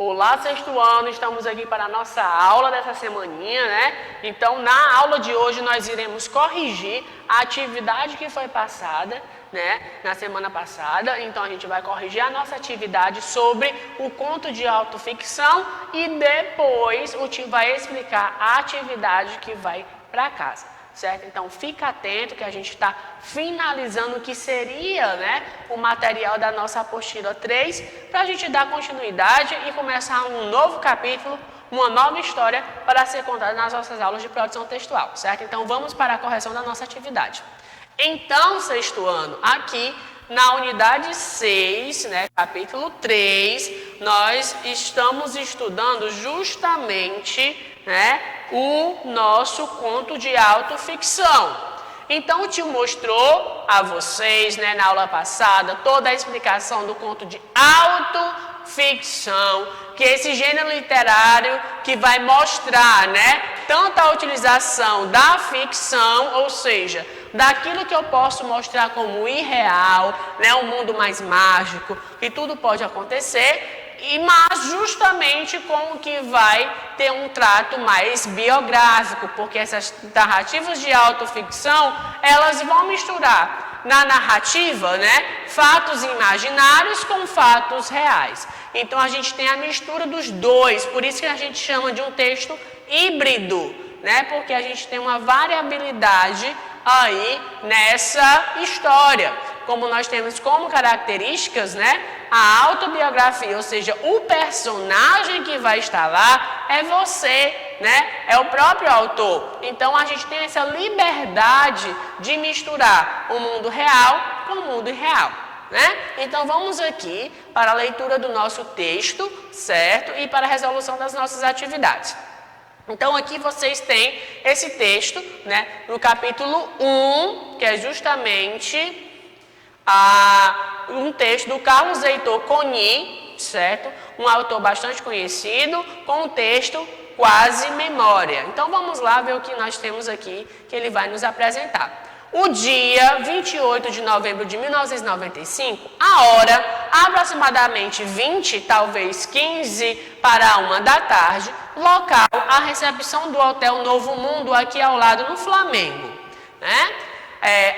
Olá, sexto ano, estamos aqui para a nossa aula dessa semaninha, né? Então, na aula de hoje, nós iremos corrigir a atividade que foi passada, né? Na semana passada. Então, a gente vai corrigir a nossa atividade sobre o conto de autoficção e depois o tio vai explicar a atividade que vai para casa. Certo? Então, fica atento que a gente está finalizando o que seria, né, o material da nossa apostila 3, para a gente dar continuidade e começar um novo capítulo, uma nova história para ser contada nas nossas aulas de produção textual, certo? Então, vamos para a correção da nossa atividade. Então, sexto ano, aqui na unidade 6, né, capítulo 3, nós estamos estudando justamente, né, o nosso conto de autoficção. Então, o tio mostrou a vocês, né, na aula passada, toda a explicação do conto de autoficção, que é esse gênero literário que vai mostrar, né, tanto a utilização da ficção, ou seja, daquilo que eu posso mostrar como irreal, né, um mundo mais mágico, que tudo pode acontecer, mas justamente com o que vai ter um trato mais biográfico, porque essas narrativas de autoficção, elas vão misturar na narrativa, né, fatos imaginários com fatos reais. Então a gente tem a mistura dos dois, por isso que a gente chama de um texto híbrido, né, porque a gente tem uma variabilidade aí nessa história. Como nós temos como características, né, a autobiografia, ou seja, o personagem que vai estar lá é você, né, é o próprio autor. Então a gente tem essa liberdade de misturar o mundo real com o mundo irreal, né? Então vamos aqui para a leitura do nosso texto, certo? E para a resolução das nossas atividades. Então aqui vocês têm esse texto, né, no capítulo 1, que é justamente um texto do Carlos Heitor Coni, certo? Um autor bastante conhecido, com o texto Quase Memória. Então vamos lá ver o que nós temos aqui, que ele vai nos apresentar. O dia 28 de novembro de 1995, a hora aproximadamente 20, talvez 15 para 1 da tarde, local, a recepção do Hotel Novo Mundo aqui ao lado no Flamengo, né?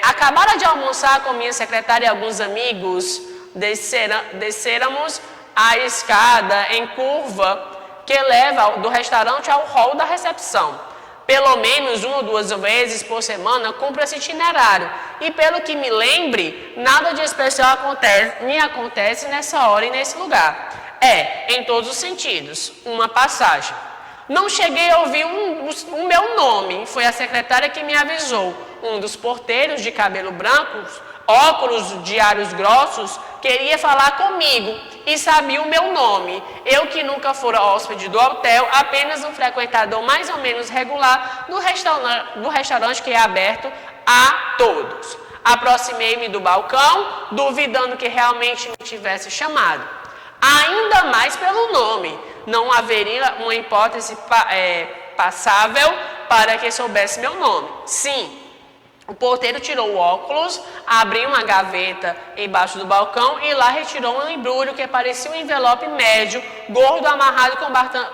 Acabara de almoçar com minha secretária e alguns amigos, desceramos a escada em curva que leva do restaurante ao hall da recepção. Pelo menos 1 ou 2 vezes por semana cumpro esse itinerário. E pelo que me lembre, nada de especial me acontece nessa hora e nesse lugar. Em todos os sentidos, uma passagem. Não cheguei a ouvir o meu nome, foi a secretária que me avisou. Um dos porteiros de cabelo branco, óculos de aros grossos, queria falar comigo e sabia o meu nome. Eu que nunca fora hóspede do hotel, apenas um frequentador mais ou menos regular do restaurante que é aberto a todos. Aproximei-me do balcão, duvidando que realmente me tivesse chamado. Ainda mais pelo nome. Não haveria uma hipótese passável para que soubesse meu nome. Sim, o porteiro tirou o óculos, abriu uma gaveta embaixo do balcão e lá retirou um embrulho que parecia um envelope médio, gordo, amarrado com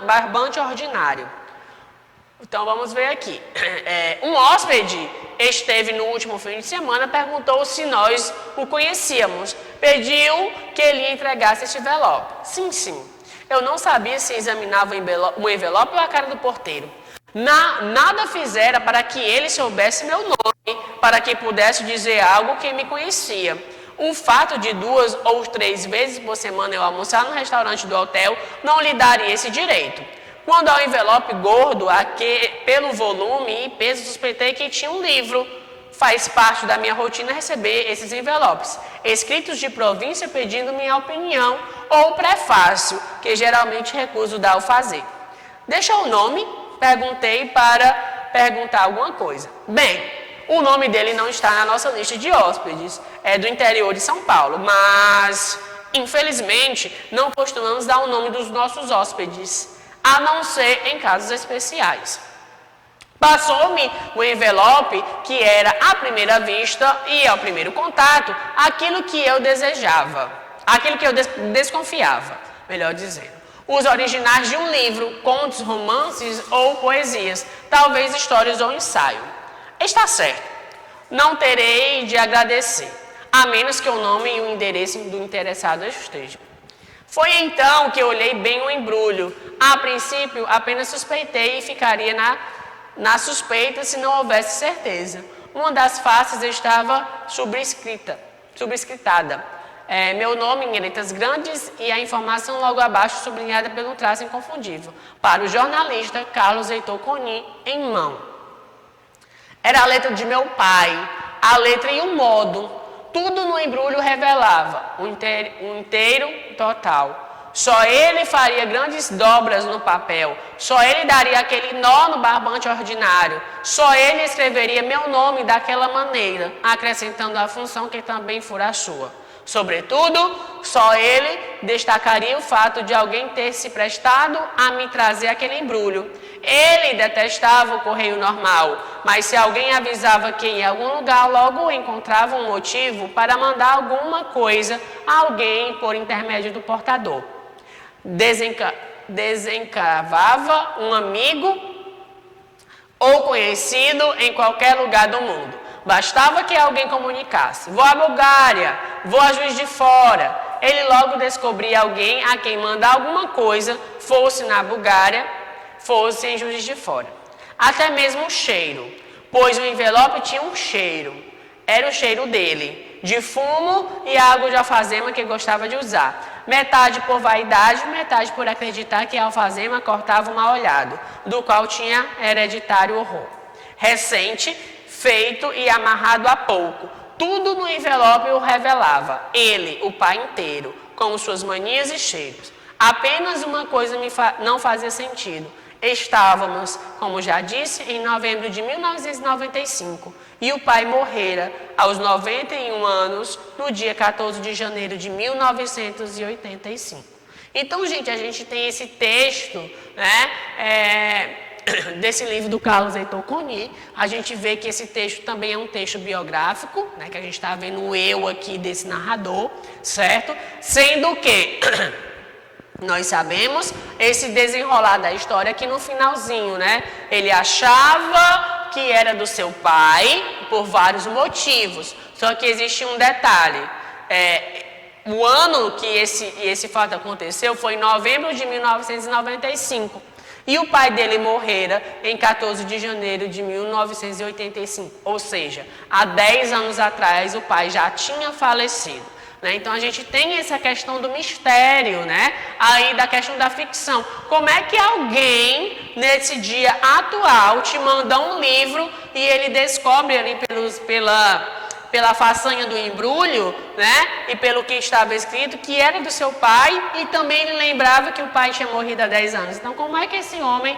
barbante ordinário. Então vamos ver aqui. Um hóspede esteve no último fim de semana, perguntou se nós o conhecíamos. Pediu que ele entregasse este envelope. Sim. Eu não sabia se examinava o envelope ou a cara do porteiro. Nada fizera para que ele soubesse meu nome, para que pudesse dizer algo que me conhecia. O fato de 2 ou 3 vezes por semana eu almoçar no restaurante do hotel não lhe daria esse direito. Quando ao envelope gordo, pelo volume e peso, suspeitei que tinha um livro. Faz parte da minha rotina receber esses envelopes, escritos de província pedindo minha opinião, ou prefácio, que geralmente recuso dar ao fazer. Deixa o nome, perguntei para perguntar alguma coisa. Bem, o nome dele não está na nossa lista de hóspedes, é do interior de São Paulo, mas, infelizmente, não costumamos dar o nome dos nossos hóspedes, a não ser em casos especiais. Passou-me o envelope, que era à primeira vista e ao primeiro contato, aquilo que eu desejava, aquilo que eu desconfiava, melhor dizendo. os originais de um livro, contos, romances ou poesias, talvez histórias ou ensaio. Está certo, não terei de agradecer, a menos que o nome e o endereço do interessado estejam. Foi então que olhei bem o embrulho. A princípio, apenas suspeitei e ficaria na suspeita se não houvesse certeza. Uma das faces estava subscritada. Meu nome em letras grandes e a informação logo abaixo sublinhada pelo traço inconfundível. Para o jornalista Carlos Heitor Coni, em mão. Era a letra de meu pai, a letra e o modo. Tudo no embrulho revelava, o inteiro total. Só ele faria grandes dobras no papel, só ele daria aquele nó no barbante ordinário, só ele escreveria meu nome daquela maneira, acrescentando a função que também fora a sua. Sobretudo, só ele destacaria o fato de alguém ter se prestado a me trazer aquele embrulho. Ele detestava o correio normal, mas se alguém avisava que em algum lugar logo encontrava um motivo para mandar alguma coisa a alguém por intermédio do portador. Desencavava um amigo ou conhecido em qualquer lugar do mundo. Bastava que alguém comunicasse: vou à Bulgária, vou a Juiz de Fora. Ele logo descobria alguém a quem mandar alguma coisa, fosse na Bulgária, fosse em Juiz de Fora. Até mesmo o cheiro, pois o envelope tinha um cheiro. Era o cheiro dele, de fumo e água de alfazema que gostava de usar. Metade por vaidade, metade por acreditar que a alfazema cortava o mal-olhado, do qual tinha hereditário horror. Recente, feito e amarrado há pouco. Tudo no envelope o revelava. Ele, o pai inteiro, com suas manias e cheiros. Apenas uma coisa não fazia sentido. Estávamos, como já disse, em novembro de 1995 e o pai morrera aos 91 anos no dia 14 de janeiro de 1985. Então, gente, a gente tem esse texto, né, desse livro do Carlos Heitor Coni. A gente vê que esse texto também é um texto biográfico, né, que a gente está vendo o eu aqui desse narrador, certo? Sendo que nós sabemos esse desenrolar da história aqui no finalzinho, né? Ele achava que era do seu pai por vários motivos. Só que existe um detalhe. O ano que esse fato aconteceu foi em novembro de 1995. E o pai dele morrera em 14 de janeiro de 1985. Ou seja, há 10 anos atrás o pai já tinha falecido. Né? Então a gente tem essa questão do mistério, né? Aí da questão da ficção. Como é que alguém, nesse dia atual, te manda um livro e ele descobre ali pela façanha do embrulho, né? E pelo que estava escrito, que era do seu pai e também ele lembrava que o pai tinha morrido há 10 anos. Então como é que esse homem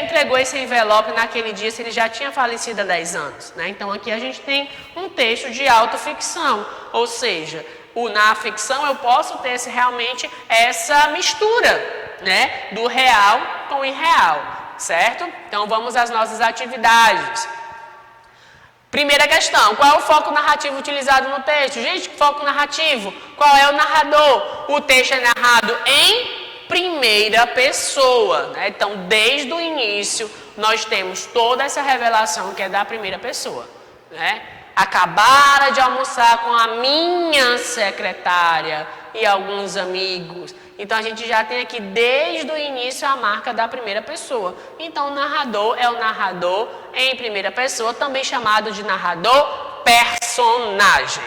entregou esse envelope naquele dia se ele já tinha falecido há 10 anos? Né? Então aqui a gente tem um texto de autoficção, ou seja, na ficção eu posso ter realmente essa mistura, né? Do real com o irreal, certo? Então vamos às nossas atividades. Primeira questão, qual é o foco narrativo utilizado no texto? Gente, foco narrativo, qual é o narrador? O texto é narrado em primeira pessoa, né? Então, desde o início, nós temos toda essa revelação que é da primeira pessoa, né? Acabara de almoçar com a minha secretária e alguns amigos. Então, a gente já tem aqui desde o início a marca da primeira pessoa. Então, o narrador é o narrador em primeira pessoa, também chamado de narrador personagem.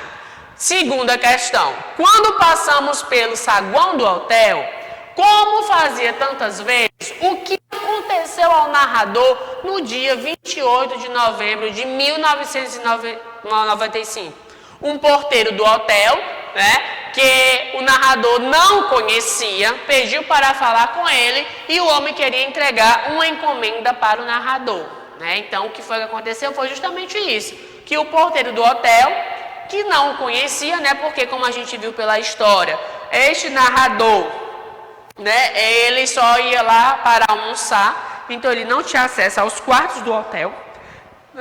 Segunda questão. Quando passamos pelo saguão do hotel, como fazia tantas vezes, o que aconteceu ao narrador no dia 28 de novembro de 1995? Um porteiro do hotel, né, que o narrador não conhecia, pediu para falar com ele e o homem queria entregar uma encomenda para o narrador. Né? Então, o que foi que aconteceu foi justamente isso, que o porteiro do hotel, que não o conhecia, né, porque como a gente viu pela história, este narrador, né, ele só ia lá para almoçar, então ele não tinha acesso aos quartos do hotel.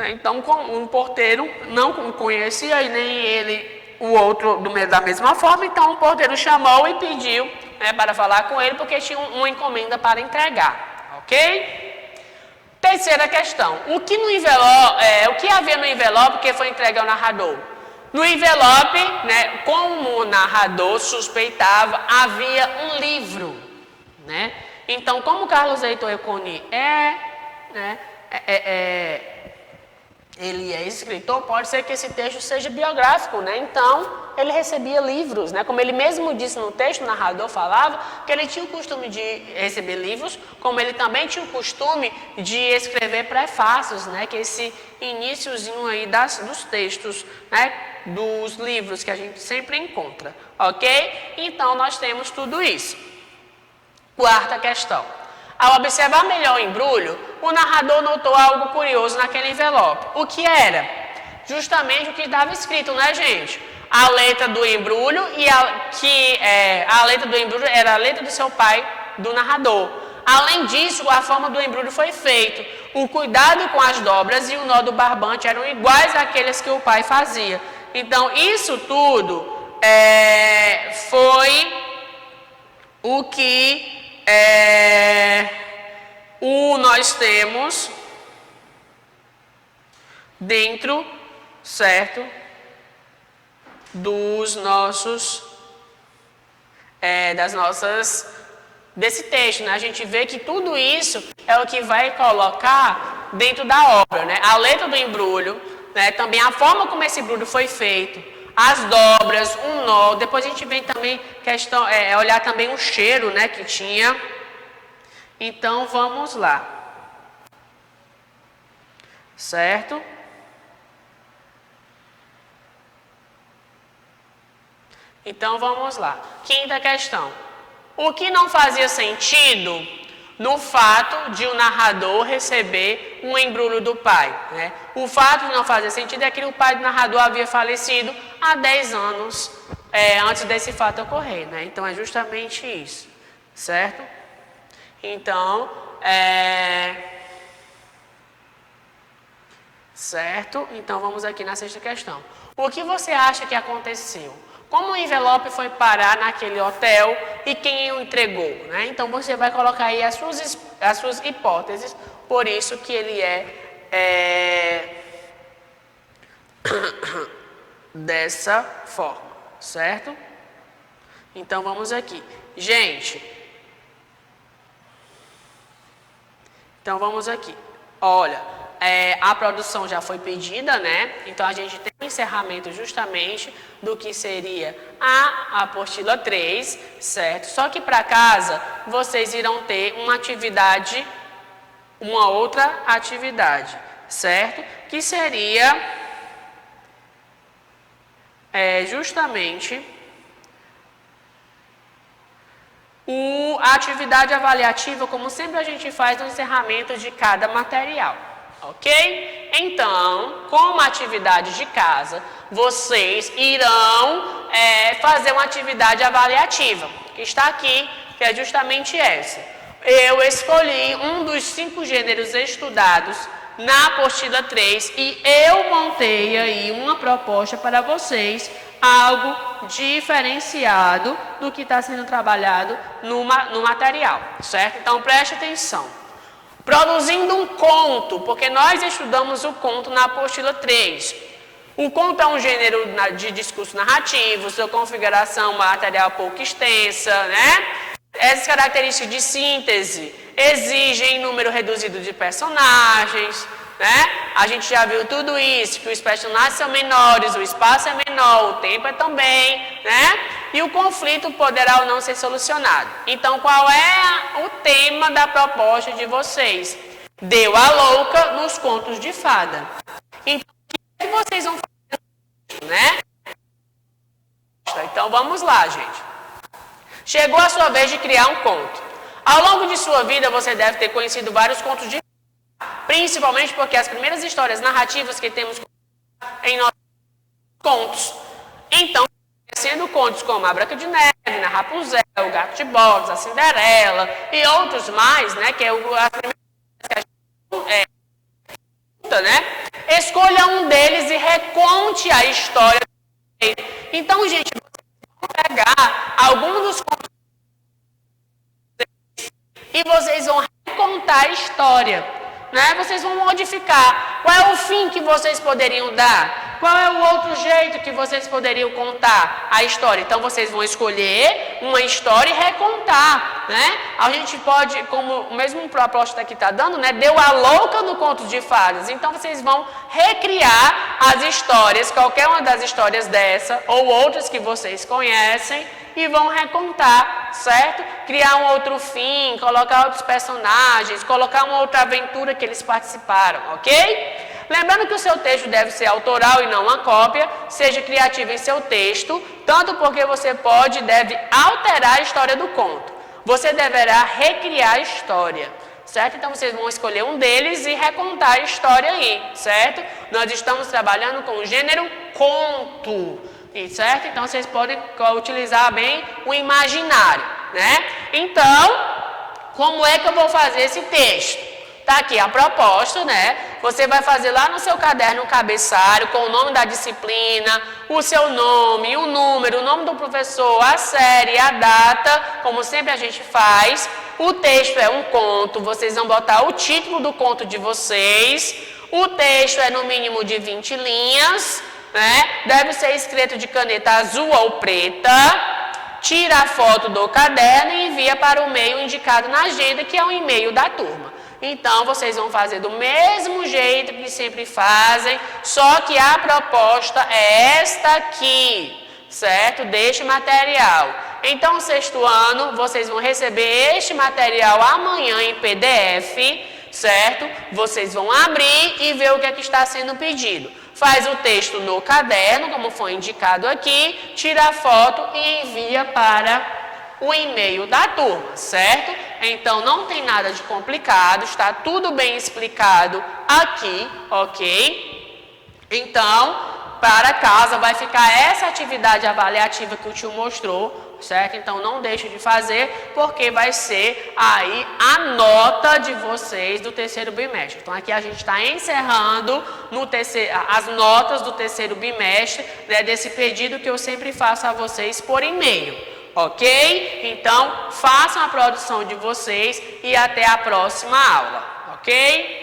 Então, um porteiro não conhecia e nem ele, o outro da mesma forma, então o porteiro chamou e pediu né, para falar com ele, porque tinha uma encomenda para entregar, ok? Terceira questão, o que havia no envelope que foi entregue ao narrador? No envelope, né, como o narrador suspeitava, havia um livro, né? Então, como Carlos Heitor Econi ele é escritor, pode ser que esse texto seja biográfico, né? Então, ele recebia livros, né? Como ele mesmo disse no texto, o narrador falava que ele tinha o costume de receber livros, como ele também tinha o costume de escrever prefácios, né? Que é esse iniciozinho aí dos textos, né? Dos livros que a gente sempre encontra, ok? Então, nós temos tudo isso. Quarta questão. Ao observar melhor o embrulho, o narrador notou algo curioso naquele envelope. O que era? Justamente o que estava escrito, né, gente? A letra do embrulho a letra do embrulho era a letra do seu pai, do narrador. Além disso, a forma do embrulho foi feita. O cuidado com as dobras e o nó do barbante eram iguais àqueles que o pai fazia. Então, isso tudo foi o que nós temos dentro, certo, dos nossos, desse texto, né? A gente vê que tudo isso é o que vai colocar dentro da obra, né? A letra do embrulho, né? Também a forma como esse embrulho foi feito, as dobras, um nó. Depois a gente vem também olhar também o cheiro, né, que tinha. Então vamos lá, certo? Então vamos lá. Quinta questão. O que não fazia sentido no fato de o narrador receber um embrulho do pai, né? O fato de não fazer sentido é que o pai do narrador havia falecido há 10 anos antes desse fato ocorrer, né? Então é justamente isso, certo? Então, certo? Então vamos aqui na sexta questão. O que você acha que aconteceu? Como o envelope foi parar naquele hotel e quem o entregou, né? Então você vai colocar aí as suas hipóteses, por isso que ele dessa forma, certo? Então vamos aqui. Gente, então vamos aqui. Olha, a produção já foi pedida, né? Então a gente tem um encerramento justamente do que seria a apostila 3, certo? Só que para casa vocês irão ter uma outra atividade, certo? Que seria justamente a atividade avaliativa, como sempre a gente faz no encerramento de cada material. Ok? Então, como atividade de casa, vocês irão fazer uma atividade avaliativa, que está aqui, que é justamente essa. Eu escolhi um dos 5 gêneros estudados na apostila 3 e eu montei aí uma proposta para vocês, algo diferenciado do que está sendo trabalhado no material, certo? Então, preste atenção. Produzindo um conto, porque nós estudamos o conto na apostila 3. O conto é um gênero de discurso narrativo, sua configuração material pouco extensa, né? Essas características de síntese exigem número reduzido de personagens, né? A gente já viu tudo isso, que os personagens são menores, o espaço é menor, o tempo é também, né? E o conflito poderá ou não ser solucionado. Então, qual é o tema da proposta de vocês? Deu a louca nos contos de fada. Então, o que vocês vão fazer, né? Então, vamos lá, gente. Chegou a sua vez de criar um conto. Ao longo de sua vida, você deve ter conhecido vários contos de fada, principalmente porque as primeiras histórias narrativas que temos em nossos contos. Então, sendo contos como a Branca de Neve, a Rapunzel, o Gato de Botas, a Cinderela e outros mais, né, que é as primeiras que a gente né? Escolha um deles e reconte a história. Então, gente, vamos pegar alguns dos contos e vocês vão recontar a história, né? Vocês vão modificar. Qual é o fim que vocês poderiam dar? Qual é o outro jeito que vocês poderiam contar a história? Então, vocês vão escolher uma história e recontar, né? A gente pode, como o mesmo proposta que está dando, né? Deu a louca no conto de fadas. Então, vocês vão recriar as histórias, qualquer uma das histórias dessa, ou outras que vocês conhecem, e vão recontar, certo? Criar um outro fim, colocar outros personagens, colocar uma outra aventura que eles participaram, ok? Lembrando que o seu texto deve ser autoral e não uma cópia, seja criativo em seu texto, tanto porque você pode e deve alterar a história do conto. Você deverá recriar a história, certo? Então, vocês vão escolher um deles e recontar a história aí, certo? Nós estamos trabalhando com o gênero conto, certo? Então, vocês podem utilizar bem o imaginário, né? Então, como é que eu vou fazer esse texto? Tá aqui a proposta, né? Você vai fazer lá no seu caderno um cabeçalho com o nome da disciplina, o seu nome, o número, o nome do professor, a série, a data, como sempre a gente faz. O texto é um conto, vocês vão botar o título do conto de vocês. O texto é no mínimo de 20 linhas, né? Deve ser escrito de caneta azul ou preta. Tira a foto do caderno e envia para o e-mail indicado na agenda, que é o e-mail da turma. Então, vocês vão fazer do mesmo jeito que sempre fazem, só que a proposta é esta aqui, certo? Deste material. Então, no sexto ano, vocês vão receber este material amanhã em PDF, certo? Vocês vão abrir e ver o que é que está sendo pedido. Faz o texto no caderno, como foi indicado aqui, tira a foto e envia para o e-mail da turma, certo? Então, não tem nada de complicado, está tudo bem explicado aqui, ok? Então, para casa vai ficar essa atividade avaliativa que o tio mostrou, certo? Então, não deixe de fazer, porque vai ser aí a nota de vocês do terceiro bimestre. Então, aqui a gente está encerrando as notas do terceiro bimestre, né, desse pedido que eu sempre faço a vocês por e-mail. Ok? Então, façam a produção de vocês e até a próxima aula. Ok?